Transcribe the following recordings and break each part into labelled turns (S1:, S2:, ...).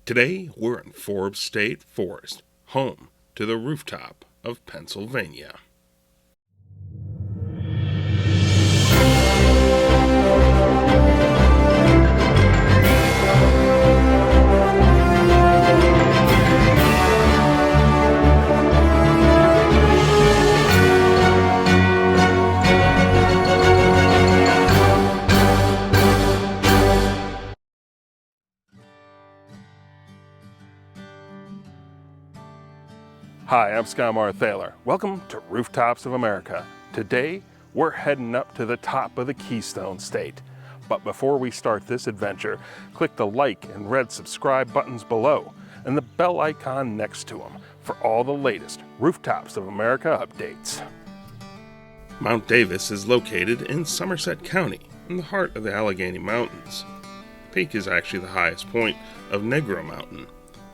S1: Today, we're in Forbes State Forest, home to the Rooftop of Pennsylvania. Hi, I'm Skye Marthaler. Welcome to Rooftops of America. Today, we're heading up to the top of the Keystone State. But before we start this adventure, click the like and red subscribe buttons below and the bell icon next to them for all the latest Rooftops of America updates. Mount Davis is located in Somerset County, in the heart of the Allegheny Mountains. The peak is actually the highest point of Negro Mountain,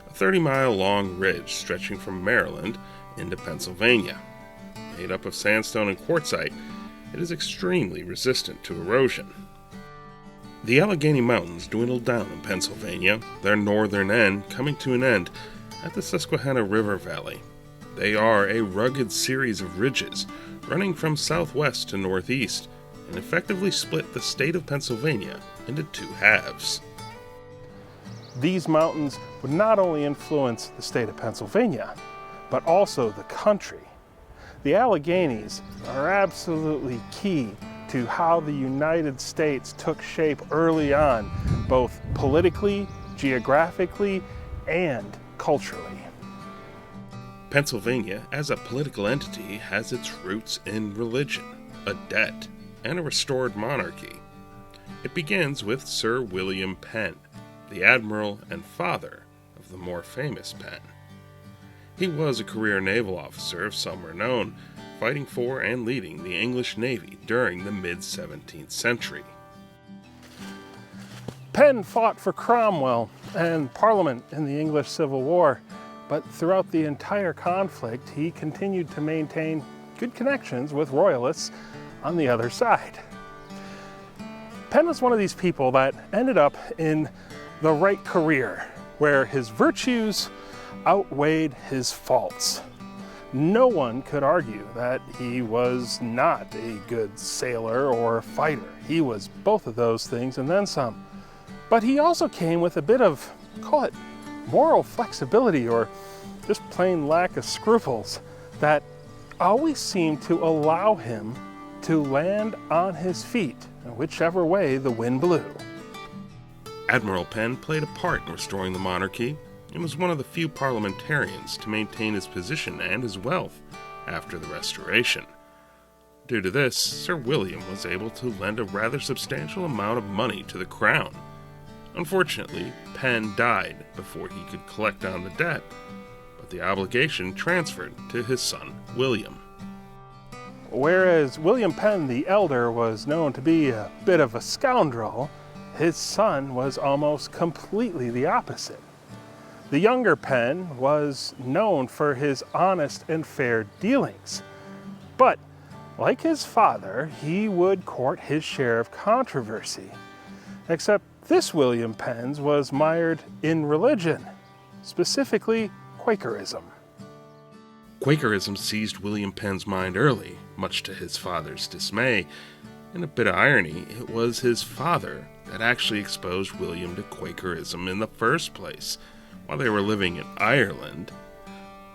S1: a 30-mile-long ridge stretching from Maryland into Pennsylvania. Made up of sandstone and quartzite, it is extremely resistant to erosion. The Allegheny Mountains dwindle down in Pennsylvania, their northern end coming to an end at the Susquehanna River Valley. They are a rugged series of ridges running from southwest to northeast and effectively split the state of Pennsylvania into two halves. These mountains would not only influence the state of Pennsylvania, but also the country. The Alleghenies are absolutely key to how the United States took shape early on, both politically, geographically, and culturally. Pennsylvania, as a political entity, has its roots in religion, a debt, and a restored monarchy. It begins with Sir William Penn, the admiral and father of the more famous Penn. He was a career naval officer of some renown, fighting for and leading the English Navy during the mid-17th century. Penn fought for Cromwell and Parliament in the English Civil War, but throughout the entire conflict he continued to maintain good connections with royalists on the other side. Penn was one of these people that ended up in the right career, where his virtues outweighed his faults. No one could argue that he was not a good sailor or fighter. He was both of those things and then some. But he also came with a bit of, call it, moral flexibility or just plain lack of scruples that always seemed to allow him to land on his feet, whichever way the wind blew. Admiral Penn played a part in restoring the monarchy and was one of the few parliamentarians to maintain his position and his wealth after the Restoration. Due to this, Sir William was able to lend a rather substantial amount of money to the crown. Unfortunately, Penn died before he could collect on the debt, but the obligation transferred to his son, William. Whereas William Penn the Elder was known to be a bit of a scoundrel, his son was almost completely the opposite. The younger Penn was known for his honest and fair dealings, but like his father, he would court his share of controversy. Except this William Penn's was mired in religion, specifically Quakerism. Quakerism seized William Penn's mind early, much to his father's dismay. In a bit of irony, it was his father that actually exposed William to Quakerism in the first place. While they were living in Ireland,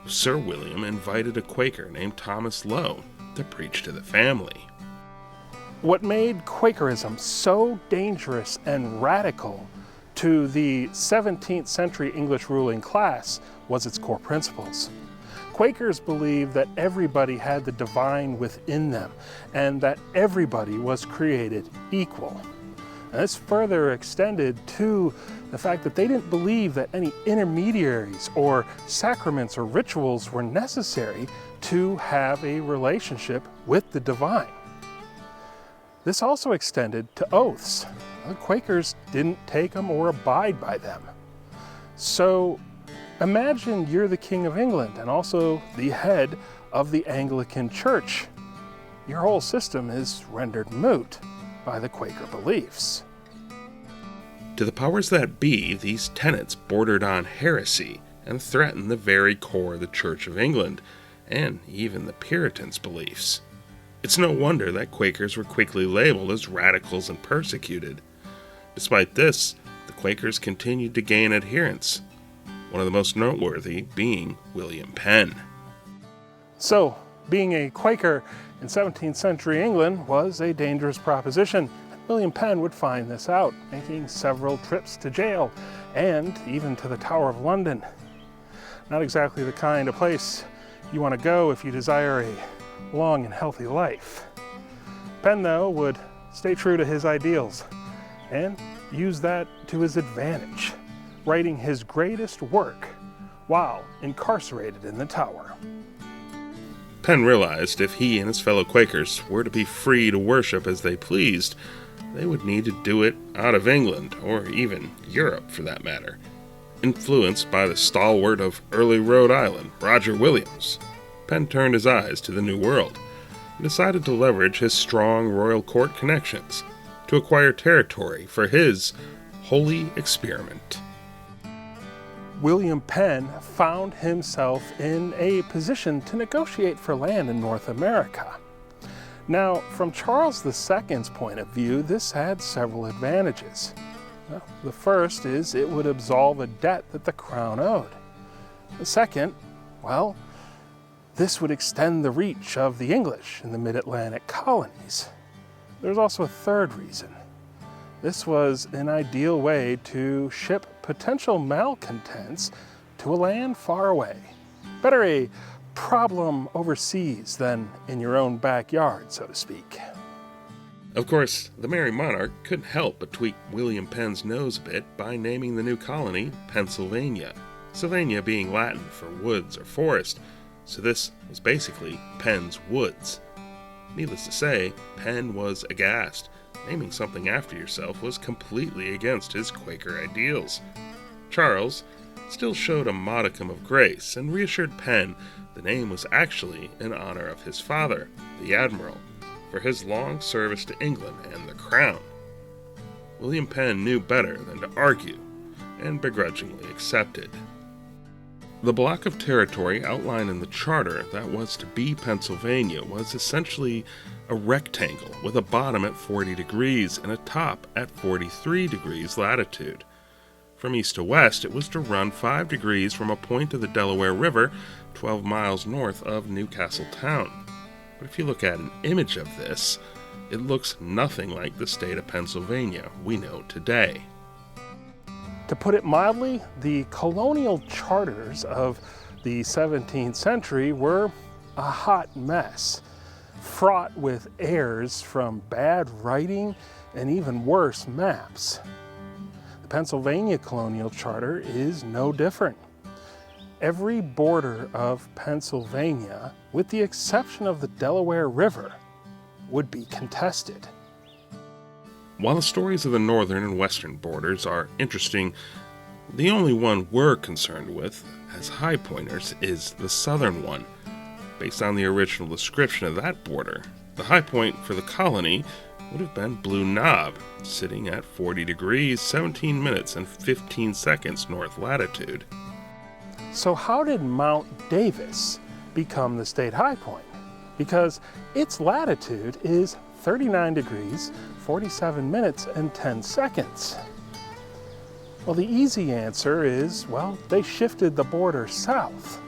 S1: Sir William invited a Quaker named Thomas Lowe to preach to the family. What made Quakerism so dangerous and radical to the 17th century English ruling class was its core principles. Quakers believed that everybody had the divine within them and that everybody was created equal. And this further extended to the fact that they didn't believe that any intermediaries or sacraments or rituals were necessary to have a relationship with the divine. This also extended to oaths. The Quakers didn't take them or abide by them. So imagine you're the King of England and also the head of the Anglican Church. Your whole system is rendered moot by the Quaker beliefs.
S2: To the powers that be, these tenets bordered on heresy and threatened the very core of the Church of England, and even the Puritans' beliefs. It's no wonder that Quakers were quickly labeled as radicals and persecuted. Despite this, the Quakers continued to gain adherents, one of the most noteworthy being William Penn.
S1: So, being a Quaker in 17th century England was a dangerous proposition. William Penn would find this out, making several trips to jail and even to the Tower of London. Not exactly the kind of place you want to go if you desire a long and healthy life. Penn, though, would stay true to his ideals and use that to his advantage, writing his greatest work while incarcerated in the Tower.
S2: Penn realized if he and his fellow Quakers were to be free to worship as they pleased, they would need to do it out of England, or even Europe for that matter. Influenced by the stalwart of early Rhode Island, Roger Williams, Penn turned his eyes to the New World and decided to leverage his strong royal court connections to acquire territory for his holy experiment.
S1: William Penn found himself in a position to negotiate for land in North America. Now, from Charles II's point of view, this had several advantages. Well, the first is it would absolve a debt that the crown owed. The second, well, this would extend the reach of the English in the mid-Atlantic colonies. There's also a third reason. This was an ideal way to ship potential malcontents to a land far away. Better a problem overseas than in your own backyard, so to speak.
S2: Of course, the Merry Monarch couldn't help but tweak William Penn's nose a bit by naming the new colony Pennsylvania, Sylvania being Latin for woods or forest, so this was basically Penn's Woods. Needless to say, Penn was aghast. Naming something after yourself was completely against his Quaker ideals. Charles still showed a modicum of grace and reassured Penn the name was actually in honor of his father, the Admiral, for his long service to England and the Crown. William Penn knew better than to argue, and begrudgingly accepted. The block of territory outlined in the charter that was to be Pennsylvania was essentially a rectangle with a bottom at 40 degrees and a top at 43 degrees latitude. From east to west, it was to run 5 degrees from a point of the Delaware River 12 miles north of Newcastle town. But if you look at an image of this, it looks nothing like the state of Pennsylvania we know today.
S1: To put it mildly, the colonial charters of the 17th century were a hot mess, fraught with errors from bad writing and even worse maps. The Pennsylvania colonial charter is no different. Every border of Pennsylvania, with the exception of the Delaware River, would be contested.
S2: While the stories of the northern and western borders are interesting, the only one we're concerned with as Highpointers is the southern one. Based on the original description of that border, the high point for the colony would have been Blue Knob, sitting at 40 degrees, 17 minutes, and 15 seconds north latitude.
S1: So how did Mount Davis become the state high point? Because its latitude is 39 degrees, 47 minutes, and 10 seconds. Well, the easy answer is, well, they shifted the border south.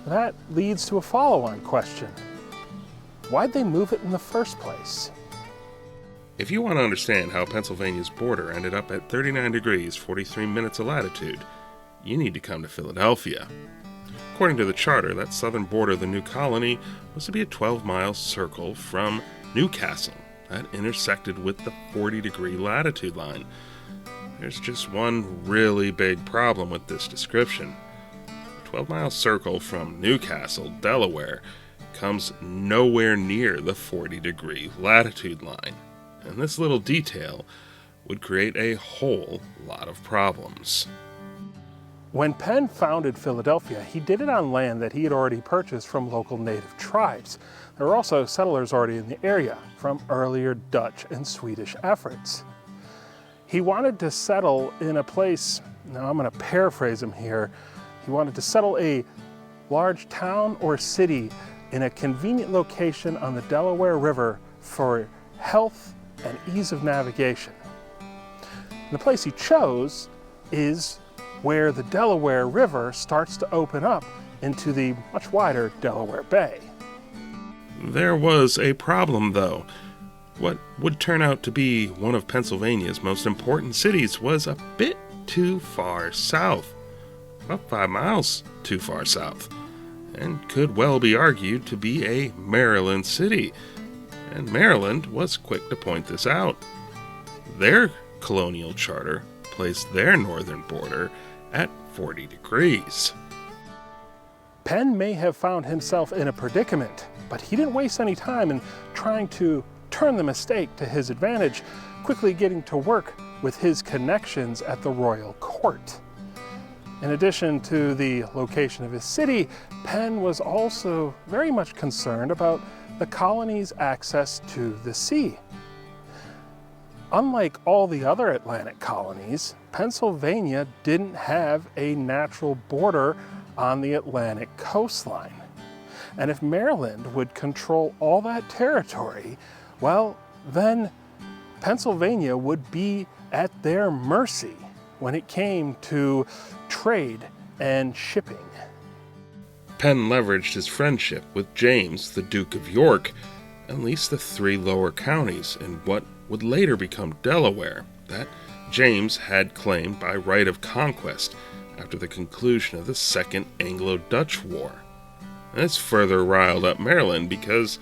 S1: That leads to a follow-on question. Why'd they move it in the first place?
S2: If you want to understand how Pennsylvania's border ended up at 39 degrees, 43 minutes of latitude, you need to come to Philadelphia. According to the charter, that southern border of the new colony was to be a 12-mile circle from Newcastle that intersected with the 40-degree latitude line. There's just one really big problem with this description. The 12-mile circle from Newcastle, Delaware, comes nowhere near the 40-degree latitude line, and this little detail would create a whole lot of problems.
S1: When Penn founded Philadelphia, he did it on land that he had already purchased from local native tribes. There were also settlers already in the area from earlier Dutch and Swedish efforts. He wanted to settle in a place, now I'm going to paraphrase him here, he wanted to settle a large town or city in a convenient location on the Delaware River for health and ease of navigation. And the place he chose is where the Delaware River starts to open up into the much wider Delaware Bay.
S2: There was a problem, though. What would turn out to be one of Pennsylvania's most important cities was a bit too far south, about 5 miles too far south, and could well be argued to be a Maryland city, and Maryland was quick to point this out. Their colonial charter placed their northern border at 40 degrees.
S1: Penn may have found himself in a predicament, but he didn't waste any time in trying to turn the mistake to his advantage, quickly getting to work with his connections at the royal court. In addition to the location of his city, Penn was also very much concerned about the colony's access to the sea. Unlike all the other Atlantic colonies, Pennsylvania didn't have a natural border on the Atlantic coastline. And if Maryland would control all that territory, well, then Pennsylvania would be at their mercy when it came to trade and shipping.
S2: Penn leveraged his friendship with James, the Duke of York, and leased the 3 lower counties in what would later become Delaware, that James had claimed by right of conquest after the conclusion of the Second Anglo-Dutch War. And this further riled up Maryland because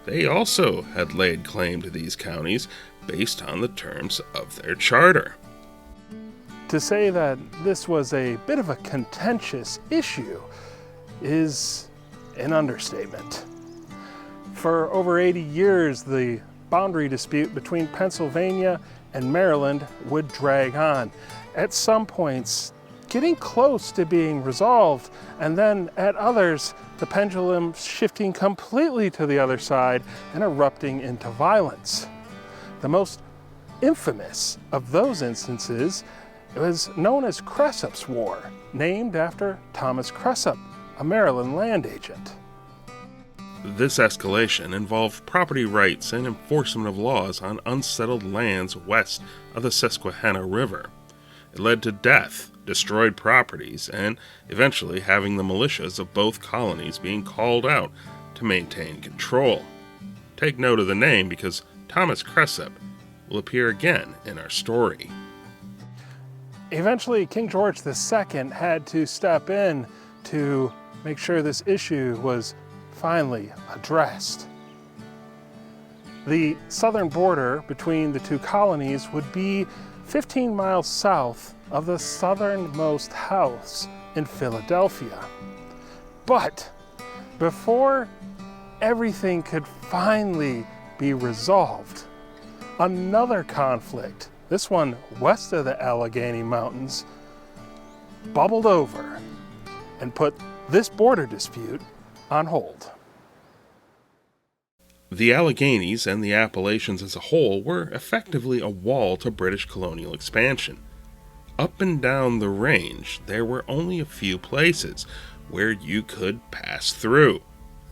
S2: they also had laid claim to these counties based on the terms of their charter.
S1: To say that this was a bit of a contentious issue is an understatement. For over 80 years, the boundary dispute between Pennsylvania and Maryland would drag on, at some points getting close to being resolved, and then at others, the pendulum shifting completely to the other side and erupting into violence. The most infamous of those instances was known as Cressup's War, named after Thomas Cressup, a Maryland land agent.
S2: This escalation involved property rights and enforcement of laws on unsettled lands west of the Susquehanna River. It led to death, destroyed properties, and eventually having the militias of both colonies being called out to maintain control. Take note of the name because Thomas Cressup will appear again in our story.
S1: Eventually, King George II had to step in to make sure this issue was finally addressed. The southern border between the 2 colonies would be 15 miles south of the southernmost house in Philadelphia. But before everything could finally be resolved, another conflict, this one west of the Allegheny Mountains, bubbled over and put this border dispute on hold.
S2: The Alleghenies and the Appalachians as a whole were effectively a wall to British colonial expansion. Up and down the range, there were only a few places where you could pass through,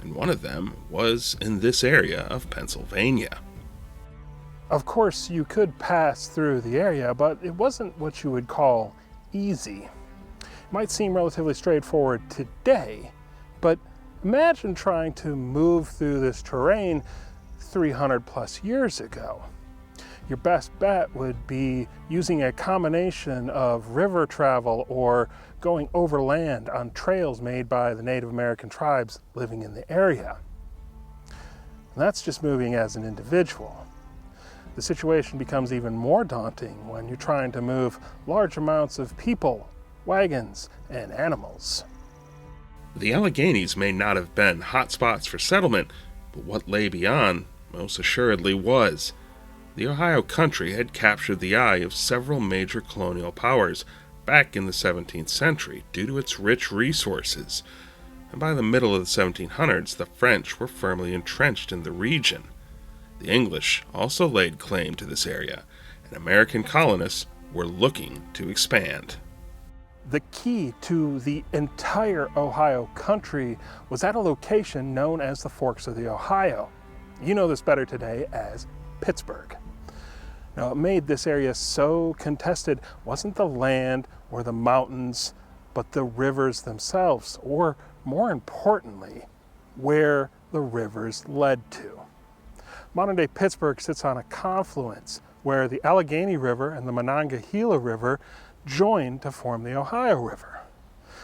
S2: and one of them was in this area of Pennsylvania.
S1: Of course, you could pass through the area, but it wasn't what you would call easy. It might seem relatively straightforward today, but imagine trying to move through this terrain 300 plus years ago. Your best bet would be using a combination of river travel or going overland on trails made by the Native American tribes living in the area. And that's just moving as an individual. The situation becomes even more daunting when you're trying to move large amounts of people, wagons, and animals.
S2: The Alleghenies may not have been hot spots for settlement, but what lay beyond most assuredly was. The Ohio country had captured the eye of several major colonial powers back in the 17th century due to its rich resources, and by the middle of the 1700s the French were firmly entrenched in the region. The English also laid claim to this area, and American colonists were looking to expand.
S1: The key to the entire Ohio country was at a location known as the Forks of the Ohio. You know this better today as Pittsburgh. Now, what made this area so contested wasn't the land or the mountains, but the rivers themselves, or more importantly, where the rivers led to. Modern-day Pittsburgh sits on a confluence where the Allegheny River and the Monongahela River join to form the Ohio River.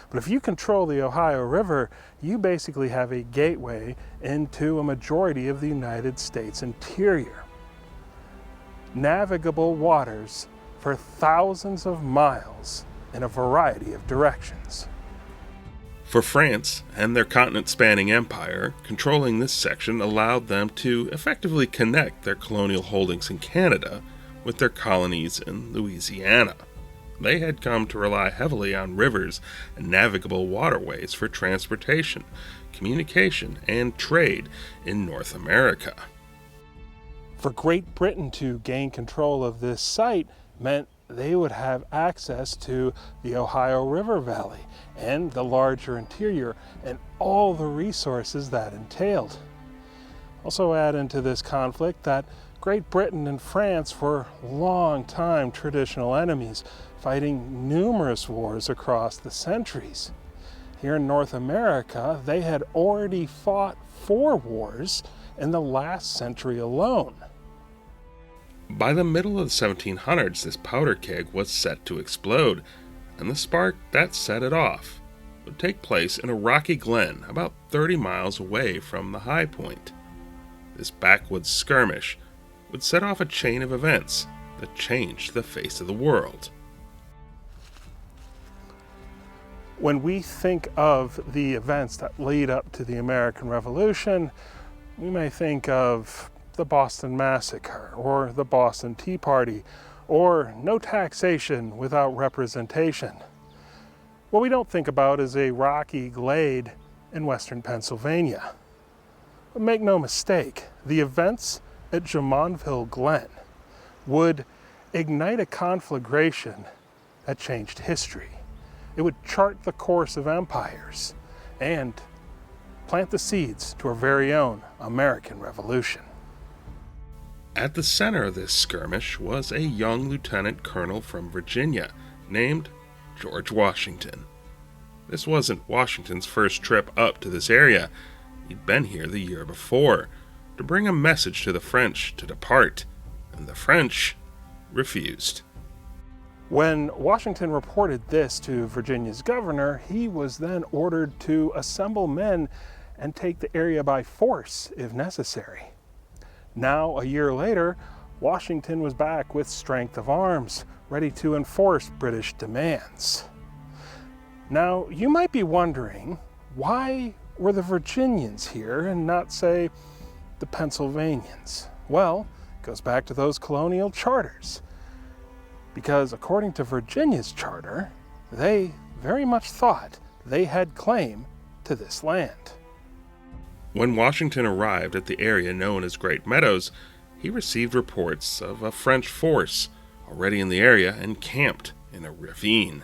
S1: But if you control the Ohio River, you basically have a gateway into a majority of the United States interior. Navigable waters for thousands of miles in a variety of directions.
S2: For France and their continent-spanning empire, controlling this section allowed them to effectively connect their colonial holdings in Canada with their colonies in Louisiana. They had come to rely heavily on rivers and navigable waterways for transportation, communication, and trade in North America.
S1: For Great Britain to gain control of this site meant they would have access to the Ohio River Valley and the larger interior and all the resources that entailed. Also add into this conflict that Great Britain and France were long-time traditional enemies, fighting numerous wars across the centuries. Here in North America, they had already fought 4 wars in the last century alone.
S2: By the middle of the 1700s, this powder keg was set to explode, and the spark that set it off would take place in a rocky glen about 30 miles away from the high point. This backwoods skirmish would set off a chain of events that changed the face of the world.
S1: When we think of the events that lead up to the American Revolution, we may think of the Boston Massacre, or the Boston Tea Party, or no taxation without representation. What we don't think about is a rocky glade in western Pennsylvania. But make no mistake, the events at Jumonville Glen would ignite a conflagration that changed history. It would chart the course of empires and plant the seeds to our very own American Revolution.
S2: At the center of this skirmish was a young lieutenant colonel from Virginia named George Washington. This wasn't Washington's first trip up to this area. He'd been here the year before to bring a message to the French to depart, and the French refused.
S1: When Washington reported this to Virginia's governor, he was then ordered to assemble men and take the area by force if necessary. Now, a year later, Washington was back with strength of arms, ready to enforce British demands. Now, you might be wondering, why were the Virginians here and not, say, the Pennsylvanians? Well, it goes back to those colonial charters. Because according to Virginia's charter, they very much thought they had claim to this land.
S2: When Washington arrived at the area known as Great Meadows, he received reports of a French force already in the area and camped in a ravine.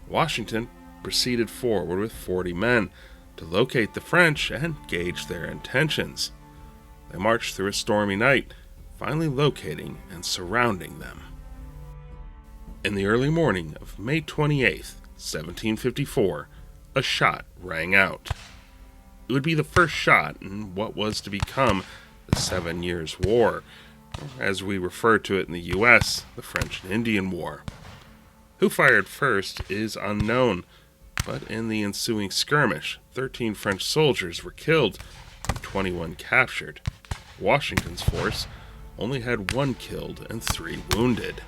S2: Washington proceeded forward with 40 men to locate the French and gauge their intentions. They marched through a stormy night, finally locating and surrounding them. In the early morning of May 28, 1754, a shot rang out. It would be the first shot in what was to become the 7 Years' War, or as we refer to it in the U.S., the French and Indian War. Who fired first is unknown, but in the ensuing skirmish, 13 French soldiers were killed and 21 captured. Washington's force only had 1 killed and 3 wounded.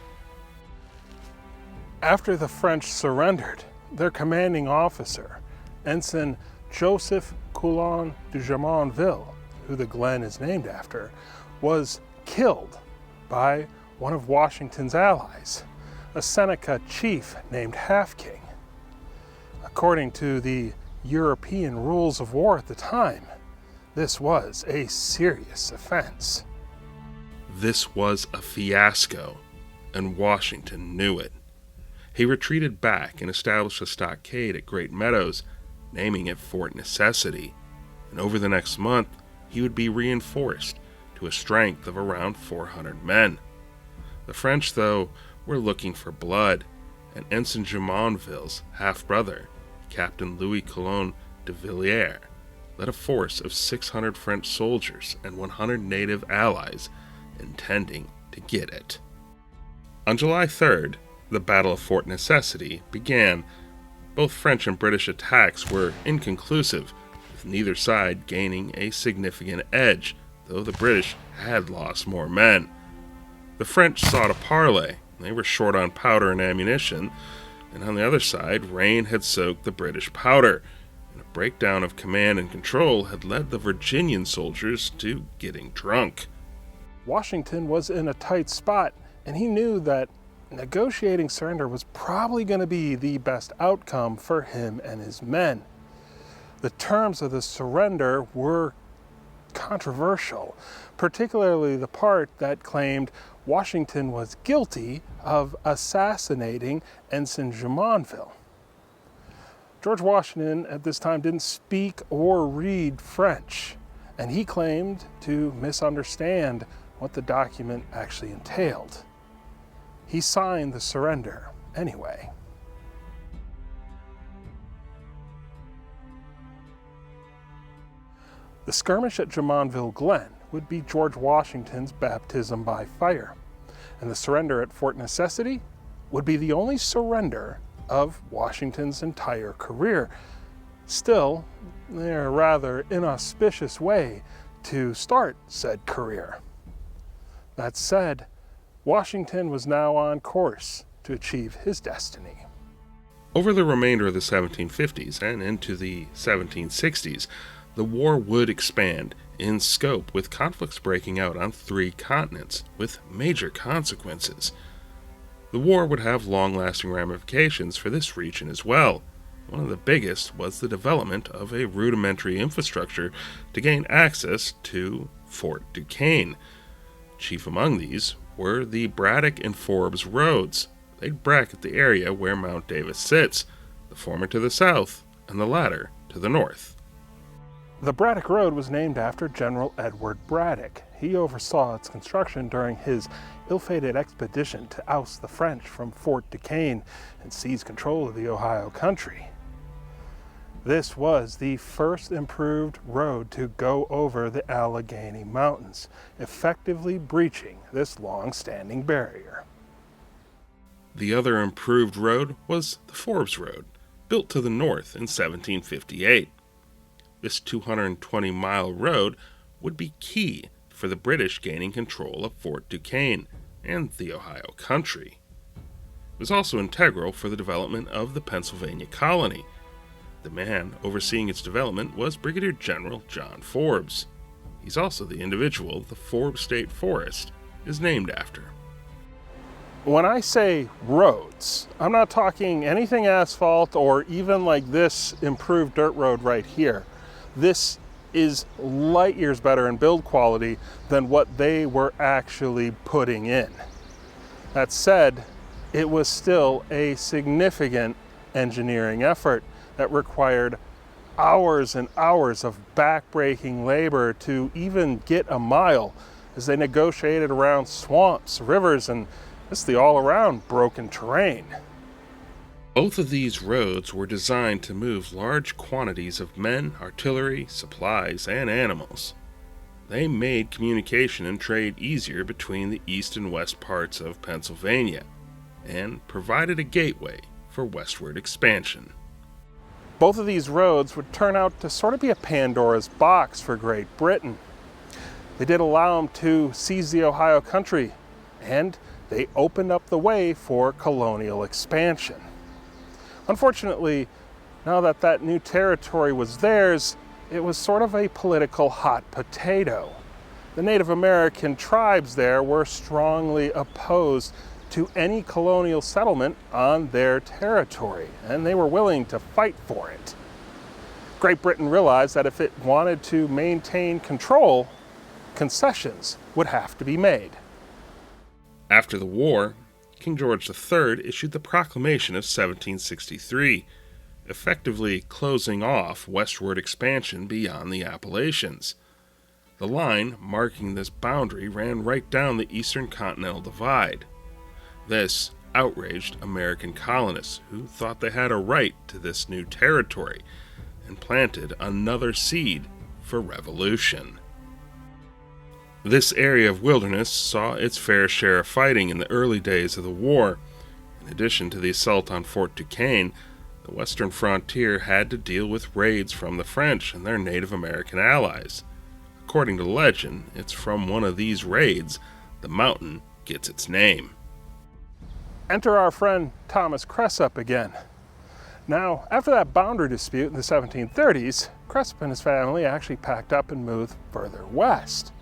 S1: After the French surrendered, their commanding officer, Ensign Joseph Coulon de Jumonville, who the glen is named after, was killed by one of Washington's allies, a Seneca chief named Half-King. According to the European rules of war at the time, this was a serious offense.
S2: This was a fiasco, and Washington knew it. He retreated back and established a stockade at Great Meadows, naming it Fort Necessity, and over the next month he would be reinforced to a strength of around 400 men. The French, though, were looking for blood, and Ensign Jumonville's half-brother, Captain Louis Coulon de Villiers, led a force of 600 French soldiers and 100 native allies, intending to get it. On July 3rd, the Battle of Fort Necessity began. Both French and British attacks were inconclusive, with neither side gaining a significant edge, though the British had lost more men. The French sought a parley. They were short on powder and ammunition, and on the other side, rain had soaked the British powder, and a breakdown of command and control had led the Virginian soldiers to getting drunk.
S1: Washington was in a tight spot, and he knew that negotiating surrender was probably going to be the best outcome for him and his men. The terms of the surrender were controversial, particularly the part that claimed Washington was guilty of assassinating Ensign Jumonville. George Washington at this time didn't speak or read French, and he claimed to misunderstand what the document actually entailed. He signed the surrender anyway. The skirmish at Jumonville Glen would be George Washington's baptism by fire, and the surrender at Fort Necessity would be the only surrender of Washington's entire career. Still, a rather inauspicious way to start said career. That said, Washington was now on course to achieve his destiny.
S2: Over the remainder of the 1750s and into the 1760s, the war would expand in scope, with conflicts breaking out on 3 continents with major consequences. The war would have long-lasting ramifications for this region as well. One of the biggest was the development of a rudimentary infrastructure to gain access to Fort Duquesne. Chief among these were the Braddock and Forbes roads. They'd bracket the area where Mount Davis sits, the former to the south and the latter to the north.
S1: The Braddock Road was named after General Edward Braddock. He oversaw its construction during his ill-fated expedition to oust the French from Fort Duquesne and seize control of the Ohio country. This was the first improved road to go over the Allegheny Mountains, effectively breaching this long-standing barrier.
S2: The other improved road was the Forbes Road, built to the north in 1758. This 220-mile road would be key for the British gaining control of Fort Duquesne and the Ohio country. It was also integral for the development of the Pennsylvania colony. The man overseeing its development was Brigadier General John Forbes. He's also the individual the Forbes State Forest is named after.
S1: When I say roads, I'm not talking anything asphalt or even like this improved dirt road right here. This is light years better in build quality than what they were actually putting in. That said, it was still a significant engineering effort that required hours and hours of backbreaking labor to even get a mile, as they negotiated around swamps, rivers, and just the all-around broken terrain.
S2: Both of these roads were designed to move large quantities of men, artillery, supplies, and animals. They made communication and trade easier between the east and west parts of Pennsylvania, and provided a gateway for westward expansion.
S1: Both of these roads would turn out to sort of be a Pandora's box for Great Britain. They did allow them to seize the Ohio country, and they opened up the way for colonial expansion. Unfortunately, now that that new territory was theirs, it was sort of a political hot potato. The Native American tribes there were strongly opposed to any colonial settlement on their territory, and they were willing to fight for it. Great Britain realized that if it wanted to maintain control, concessions would have to be made.
S2: After the war, King George III issued the Proclamation of 1763, effectively closing off westward expansion beyond the Appalachians. The line marking this boundary ran right down the eastern continental divide. This outraged American colonists who thought they had a right to this new territory and planted another seed for revolution. This area of wilderness saw its fair share of fighting in the early days of the war. In addition to the assault on Fort Duquesne, the western frontier had to deal with raids from the French and their Native American allies. According to legend, it's from one of these raids the mountain gets its name.
S1: Enter our friend Thomas Cressup again. Now, after that boundary dispute in the 1730s, Cressup and his family actually packed up and moved further west.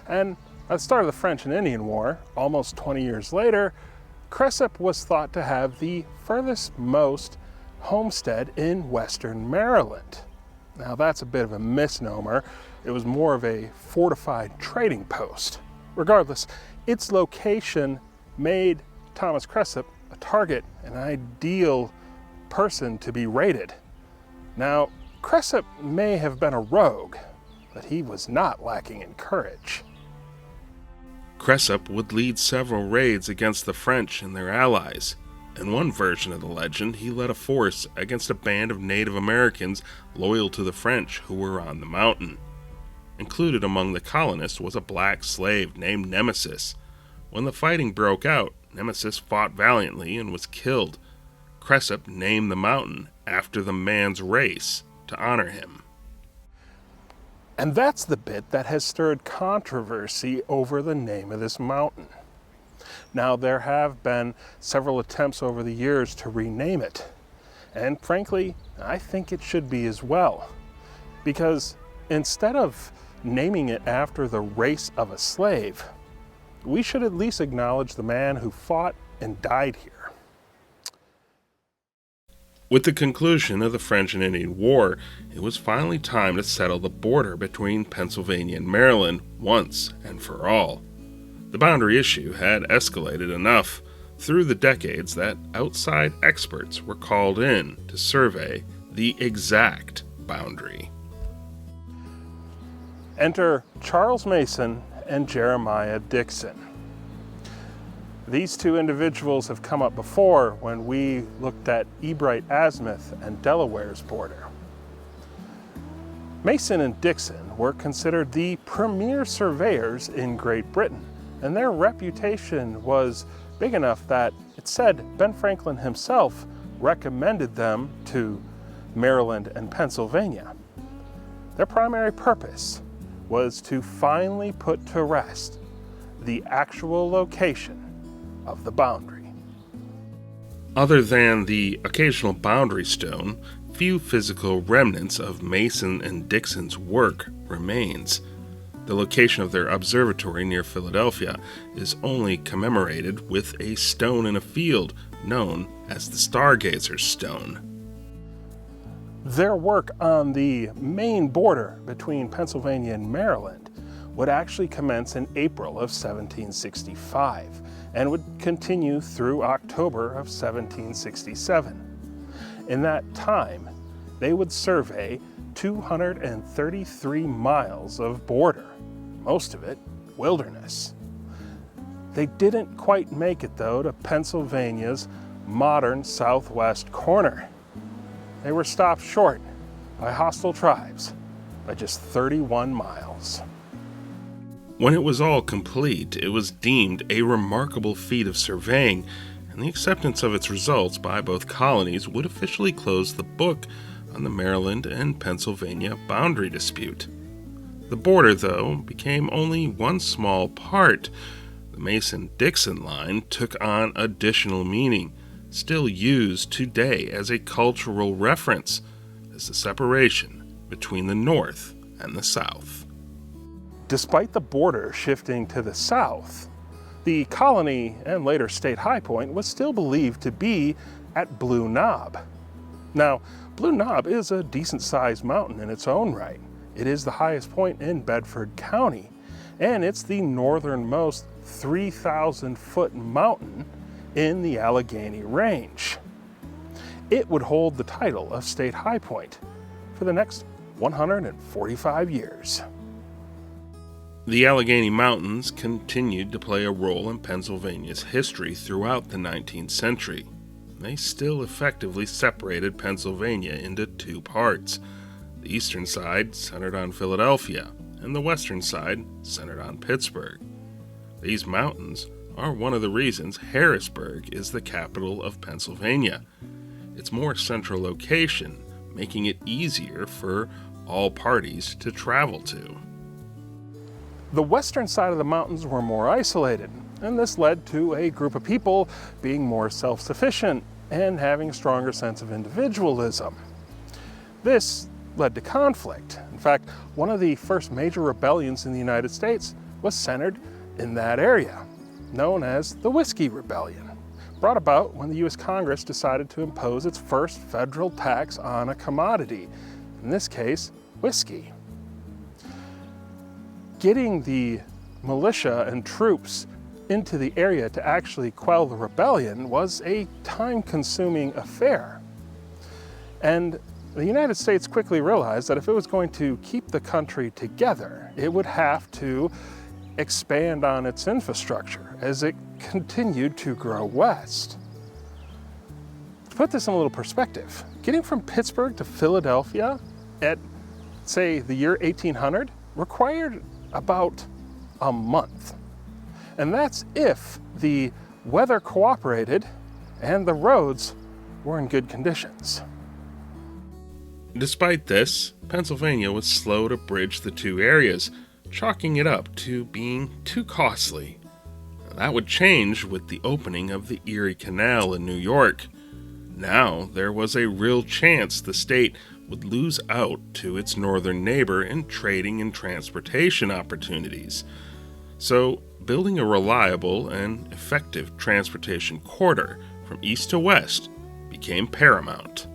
S1: And at the start of the French and Indian War, almost 20 years later, Cressup was thought to have the furthest most homestead in western Maryland. Now, that's a bit of a misnomer. It was more of a fortified trading post. Regardless, its location made Thomas Cressup a target, an ideal person to be raided. Now, Cressup may have been a rogue, but he was not lacking in courage.
S2: Cressup would lead several raids against the French and their allies. In one version of the legend, he led a force against a band of Native Americans loyal to the French who were on the mountain. Included among the colonists was a black slave named Nemesis. When the fighting broke out, Nemesis fought valiantly and was killed. Cressup named the mountain after the man's race to honor him.
S1: And that's the bit that has stirred controversy over the name of this mountain. Now, there have been several attempts over the years to rename it. And frankly, I think it should be as well. Because instead of naming it after the race of a slave, we should at least acknowledge the man who fought and died here.
S2: With the conclusion of the French and Indian War, it was finally time to settle the border between Pennsylvania and Maryland once and for all. The boundary issue had escalated enough through the decades that outside experts were called in to survey the exact boundary.
S1: Enter Charles Mason and Jeremiah Dixon. These two individuals have come up before when we looked at Ebright Azimuth and Delaware's border. Mason and Dixon were considered the premier surveyors in Great Britain, and their reputation was big enough that it said Ben Franklin himself recommended them to Maryland and Pennsylvania. Their primary purpose was to finally put to rest the actual location of the boundary.
S2: Other than the occasional boundary stone, few physical remnants of Mason and Dixon's work remains. The location of their observatory near Philadelphia is only commemorated with a stone in a field known as the Stargazer's Stone.
S1: Their work on the main border between Pennsylvania and Maryland would actually commence in April of 1765 and would continue through October of 1767. In that time, they would survey 233 miles of border, most of it wilderness. They didn't quite make it, though, to Pennsylvania's modern southwest corner. They were stopped short by hostile tribes by just 31 miles.
S2: When it was all complete, it was deemed a remarkable feat of surveying, and the acceptance of its results by both colonies would officially close the book on the Maryland and Pennsylvania boundary dispute. The border, though, became only one small part. The Mason-Dixon line took on additional meaning, still used today as a cultural reference, as the separation between the North and the South.
S1: Despite the border shifting to the south, the colony and later state High Point was still believed to be at Blue Knob. Now, Blue Knob is a decent-sized mountain in its own right. It is the highest point in Bedford County, and it's the northernmost 3,000-foot mountain in the Allegheny Range. It would hold the title of State High Point for the next 145 years.
S2: The Allegheny Mountains continued to play a role in Pennsylvania's history throughout the 19th century. They still effectively separated Pennsylvania into two parts. The eastern side centered on Philadelphia, and the western side centered on Pittsburgh. These mountains are one of the reasons Harrisburg is the capital of Pennsylvania. Its more central location, making it easier for all parties to travel to.
S1: The western side of the mountains were more isolated, and this led to a group of people being more self-sufficient and having a stronger sense of individualism. This led to conflict. In fact, one of the first major rebellions in the United States was centered in that area, known as the Whiskey Rebellion, brought about when the U.S. Congress decided to impose its first federal tax on a commodity, in this case, whiskey. Getting the militia and troops into the area to actually quell the rebellion was a time-consuming affair. And the United States quickly realized that if it was going to keep the country together, it would have to expand on its infrastructure as it continued to grow west. To put this in a little perspective, getting from Pittsburgh to Philadelphia at, say, the year 1800 required about a month. And that's if the weather cooperated and the roads were in good conditions.
S2: Despite this, Pennsylvania was slow to bridge the two areas, chalking it up to being too costly. That would change with the opening of the Erie Canal in New York. Now there was a real chance the state would lose out to its northern neighbor in trading and transportation opportunities. So, building a reliable and effective transportation corridor from east to west became paramount.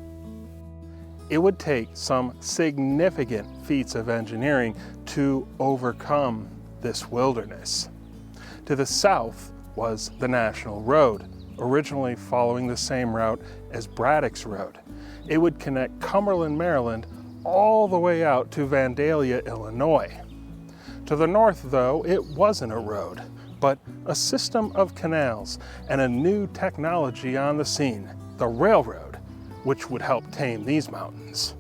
S1: It would take some significant feats of engineering to overcome this wilderness. To the south was the National Road, originally following the same route as Braddock's Road. It would connect Cumberland, Maryland, all the way out to Vandalia, Illinois. To the north, though, it wasn't a road, but a system of canals and a new technology on the scene, the railroad, which would help tame these mountains.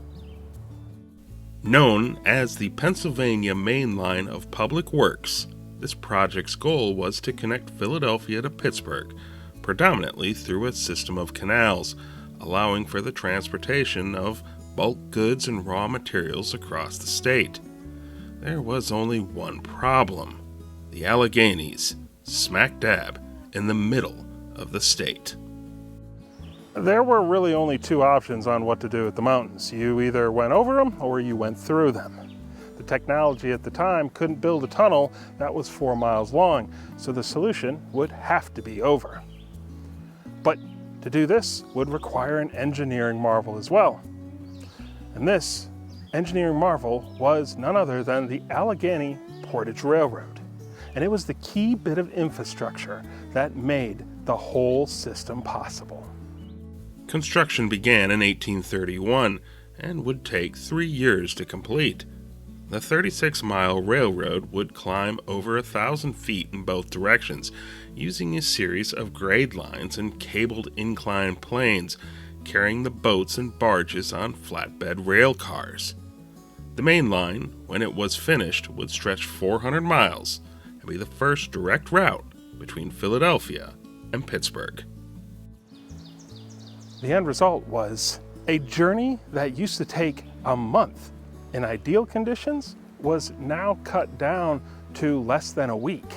S2: Known as the Pennsylvania Main Line of Public Works, this project's goal was to connect Philadelphia to Pittsburgh, predominantly through a system of canals, allowing for the transportation of bulk goods and raw materials across the state. There was only one problem: the Alleghenies, smack dab in the middle of the state.
S1: There were really only two options on what to do with the mountains. You either went over them or you went through them. The technology at the time couldn't build a tunnel that was 4 miles long, so the solution would have to be over. But to do this would require an engineering marvel as well. And this engineering marvel was none other than the Allegheny Portage Railroad. And it was the key bit of infrastructure that made the whole system possible.
S2: Construction began in 1831 and would take 3 years to complete. The 36-mile railroad would climb over 1,000 feet in both directions, using a series of grade lines and cabled incline planes, carrying the boats and barges on flatbed rail cars. The main line, when it was finished, would stretch 400 miles and be the first direct route between Philadelphia and Pittsburgh.
S1: The end result was a journey that used to take a month in ideal conditions was now cut down to less than a week.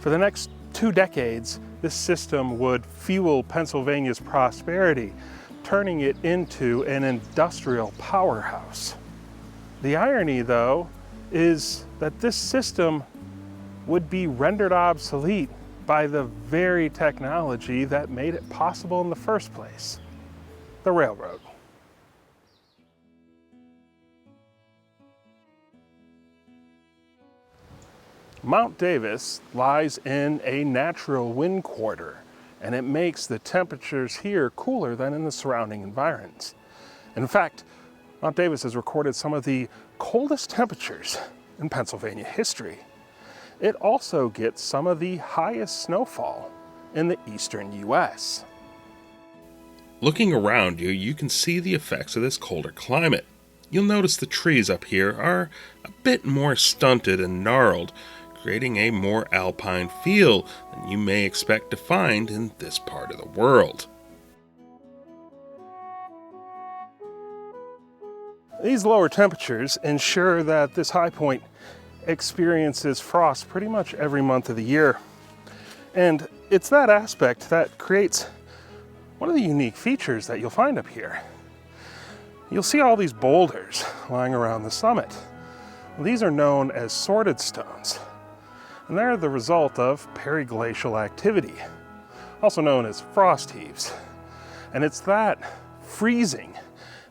S1: For the next 2 decades, this system would fuel Pennsylvania's prosperity, turning it into an industrial powerhouse. The irony, though, is that this system would be rendered obsolete by the very technology that made it possible in the first place, the railroad. Mount Davis lies in a natural wind quarter, and it makes the temperatures here cooler than in the surrounding environs. In fact, Mount Davis has recorded some of the coldest temperatures in Pennsylvania history. It also gets some of the highest snowfall in the eastern U.S.
S2: Looking around you, you can see the effects of this colder climate. You'll notice the trees up here are a bit more stunted and gnarled, creating a more alpine feel than you may expect to find in this part of the world.
S1: These lower temperatures ensure that this high point experiences frost pretty much every month of the year. And it's that aspect that creates one of the unique features that you'll find up here. You'll see all these boulders lying around the summit. These are known as sorted stones, and they're the result of periglacial activity, also known as frost heaves. And it's that freezing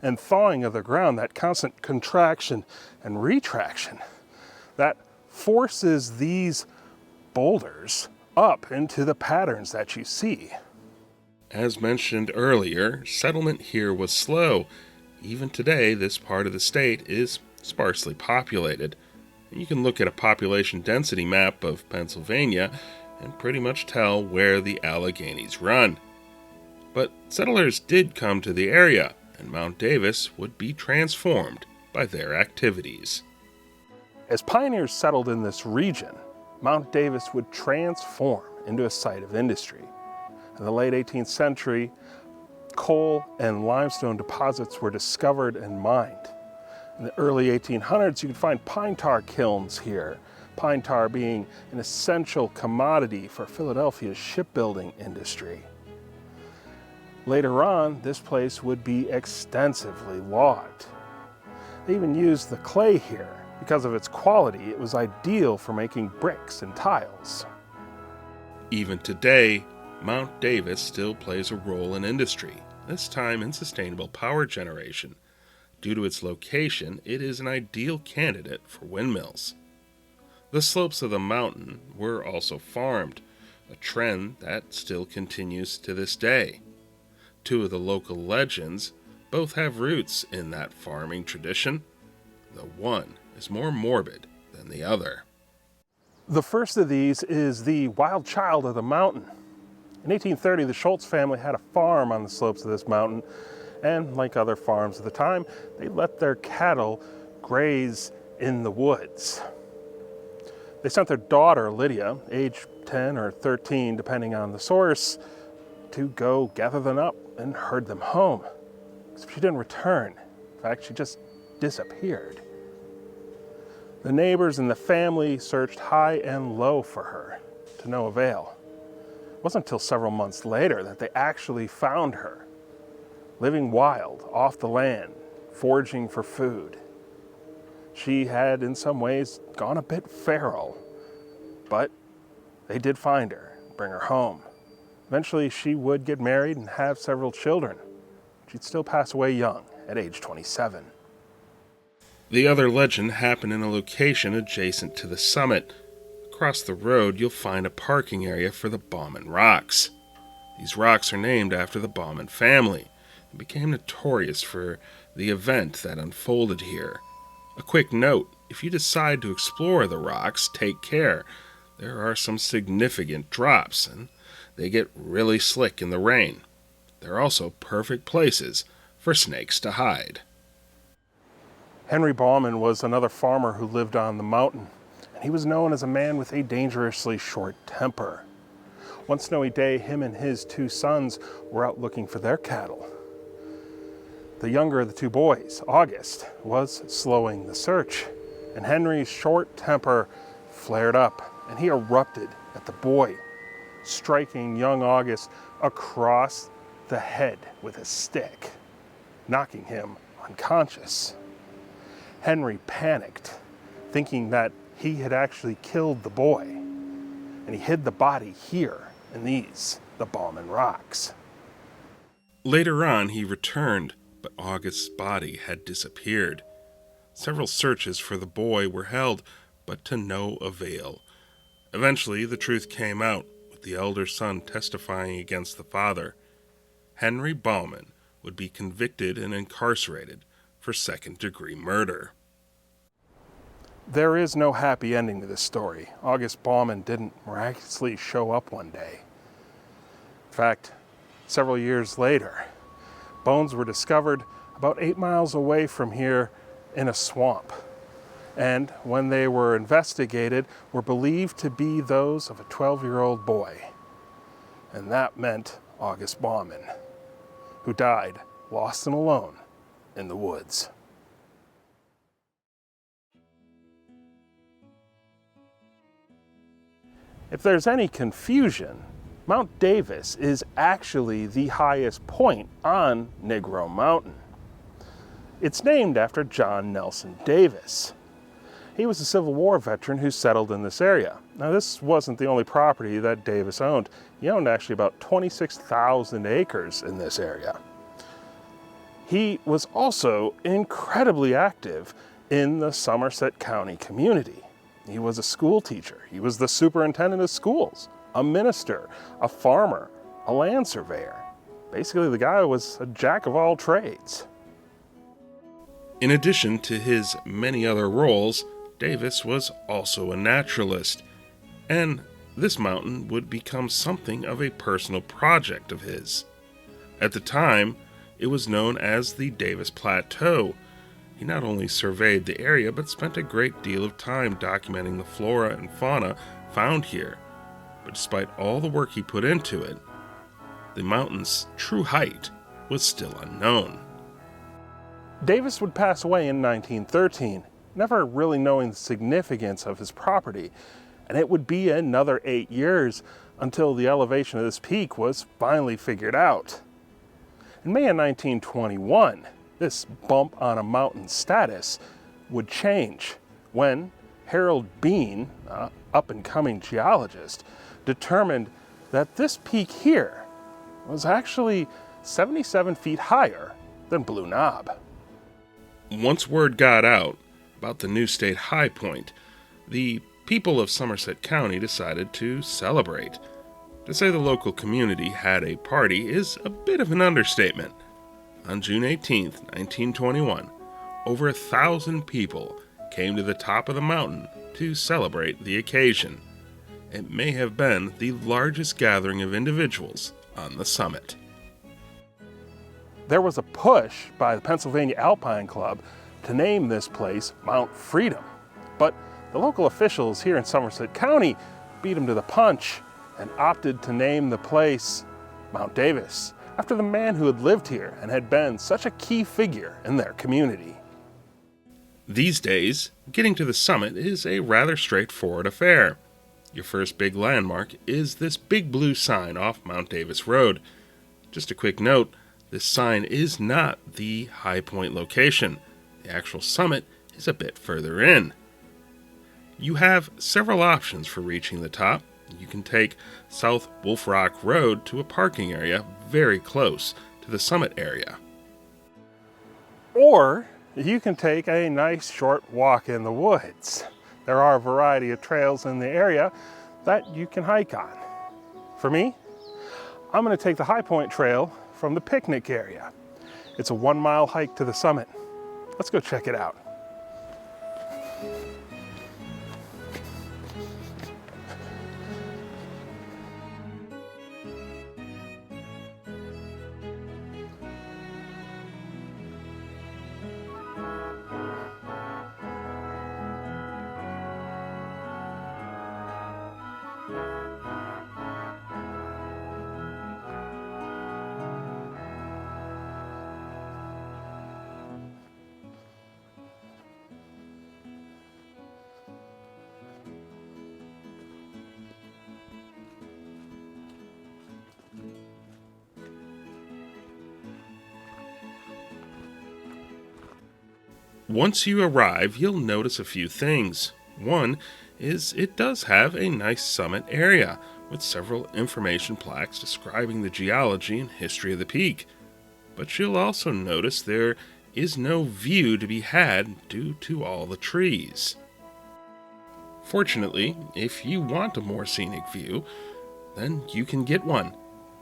S1: and thawing of the ground, that constant contraction and retraction, that forces these boulders up into the patterns that you see.
S2: As mentioned earlier, settlement here was slow. Even today, this part of the state is sparsely populated. You can look at a population density map of Pennsylvania and pretty much tell where the Alleghenies run. But settlers did come to the area, and Mount Davis would be transformed by their activities.
S1: As pioneers settled in this region, Mount Davis would transform into a site of industry. In the late 18th century, coal and limestone deposits were discovered and mined. In the early 1800s, you could find pine tar kilns here, pine tar being an essential commodity for Philadelphia's shipbuilding industry. Later on, this place would be extensively logged. They even used the clay here. Because of its quality, it was ideal for making bricks and tiles.
S2: Even today, Mount Davis still plays a role in industry, this time in sustainable power generation. Due to its location, it is an ideal candidate for windmills. The slopes of the mountain were also farmed, a trend that still continues to this day. Two of the local legends both have roots in that farming tradition. The one is more morbid than the other.
S1: The first of these is the wild child of the mountain. In 1830, the Schultz family had a farm on the slopes of this mountain, and like other farms of the time, they let their cattle graze in the woods. They sent their daughter, Lydia, age 10 or 13, depending on the source, to go gather them up and herd them home. Except she didn't return. In fact, she just disappeared. The neighbors and the family searched high and low for her, to no avail. It wasn't until several months later that they actually found her, living wild, off the land, foraging for food. She had, in some ways, gone a bit feral, but they did find her and bring her home. Eventually, she would get married and have several children. She'd still pass away young, at age 27.
S2: The other legend happened in a location adjacent to the summit. Across the road, you'll find a parking area for the Bauman Rocks. These rocks are named after the Bauman family and became notorious for the event that unfolded here. A quick note, if you decide to explore the rocks, take care. There are some significant drops, and they get really slick in the rain. They're also perfect places for snakes to hide.
S1: Henry Bauman was another farmer who lived on the mountain, and he was known as a man with a dangerously short temper. One snowy day, him and his two sons were out looking for their cattle. The younger of the two boys, August, was slowing the search, and Henry's short temper flared up, and he erupted at the boy, striking young August across the head with a stick, knocking him unconscious. Henry panicked, thinking that he had actually killed the boy, and he hid the body here in the Bauman Rocks.
S2: Later on, he returned, but August's body had disappeared. Several searches for the boy were held, but to no avail. Eventually, the truth came out, with the elder son testifying against the father. Henry Baughman would be convicted and incarcerated for second-degree murder.
S1: There is no happy ending to this story. August Baughman didn't miraculously show up one day. In fact, several years later, bones were discovered about 8 miles away from here in a swamp. And when they were investigated, were believed to be those of a 12-year-old boy. And that meant August Baughman, who died lost and alone in the woods. If there's any confusion, Mount Davis is actually the highest point on Negro Mountain. It's named after John Nelson Davis. He was a Civil War veteran who settled in this area. Now, this wasn't the only property that Davis owned. He owned actually about 26,000 acres in this area. He was also incredibly active in the Somerset County community. He was a school teacher. He was the superintendent of schools, a minister, a farmer, a land surveyor. Basically, the guy was a jack of all trades.
S2: In addition to his many other roles, Davis was also a naturalist, and this mountain would become something of a personal project of his. At the time, it was known as the Davis Plateau. He not only surveyed the area, but spent a great deal of time documenting the flora and fauna found here. But despite all the work he put into it, the mountain's true height was still unknown.
S1: Davis would pass away in 1913, never really knowing the significance of his property, and it would be another 8 years until the elevation of this peak was finally figured out. In May of 1921, this bump on a mountain status would change when Harold Bean, an up-and-coming geologist, determined that this peak here was actually 77 feet higher than Blue Knob.
S2: Once word got out about the new state high point, the people of Somerset County decided to celebrate. To say the local community had a party is a bit of an understatement. On June 18, 1921, over 1,000 people came to the top of the mountain to celebrate the occasion. It may have been the largest gathering of individuals on the summit.
S1: There was a push by the Pennsylvania Alpine Club to name this place Mount Freedom, but the local officials here in Somerset County beat them to the punch and opted to name the place Mount Davis, after the man who had lived here and had been such a key figure in their community.
S2: These days, getting to the summit is a rather straightforward affair. Your first big landmark is this big blue sign off Mount Davis Road. Just a quick note, this sign is not the high point location. The actual summit is a bit further in. You have several options for reaching the top. You can take South Wolf Rock Road to a parking area very close to the summit area.
S1: Or you can take a nice short walk in the woods. There are a variety of trails in the area that you can hike on. For me, I'm going to take the High Point Trail from the picnic area. It's a 1-mile hike to the summit. Let's go check it out.
S2: Once you arrive, you'll notice a few things. One is it does have a nice summit area with several information plaques describing the geology and history of the peak. But you'll also notice there is no view to be had due to all the trees. Fortunately, if you want a more scenic view, then you can get one.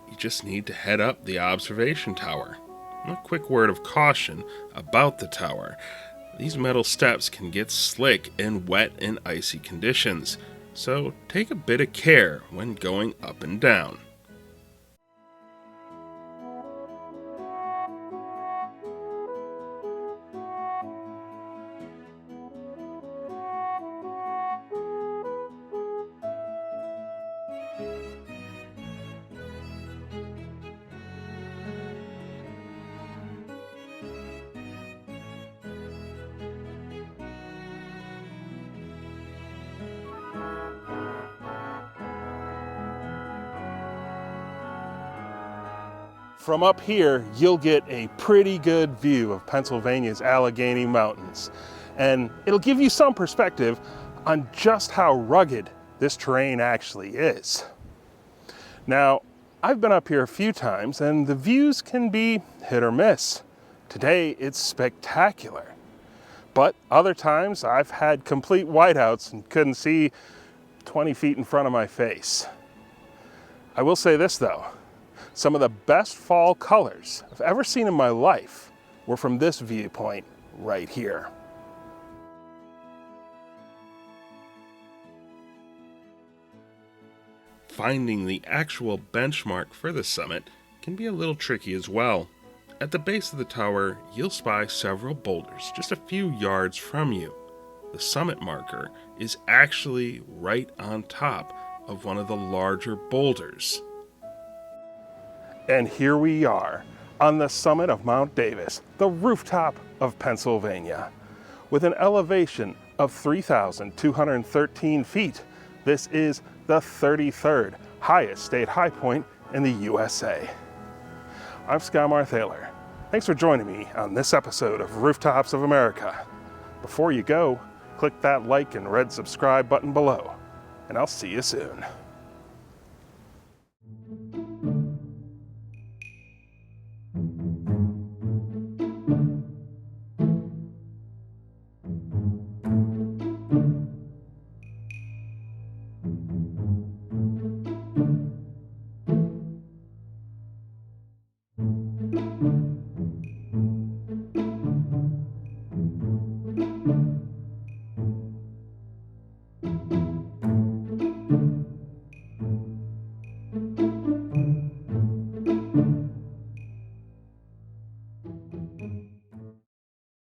S2: You just need to head up the observation tower. A quick word of caution about the tower. These metal steps can get slick in wet and icy conditions, so take a bit of care when going up and down.
S1: From up here, you'll get a pretty good view of Pennsylvania's Allegheny Mountains, and it'll give you some perspective on just how rugged this terrain actually is. Now, I've been up here a few times, and the views can be hit or miss. Today, it's spectacular. But other times, I've had complete whiteouts and couldn't see 20 feet in front of my face. I will say this though, some of the best fall colors I've ever seen in my life were from this viewpoint right here.
S2: Finding the actual benchmark for the summit can be a little tricky as well. At the base of the tower, you'll spy several boulders just a few yards from you. The summit marker is actually right on top of one of the larger boulders.
S1: And here we are on the summit of Mount Davis, the rooftop of Pennsylvania. With an elevation of 3,213 feet, this is the 33rd highest state high point in the USA. I'm Skye Marthaler. Thanks for joining me on this episode of Rooftops of America. Before you go, click that like and red subscribe button below, and I'll see you soon.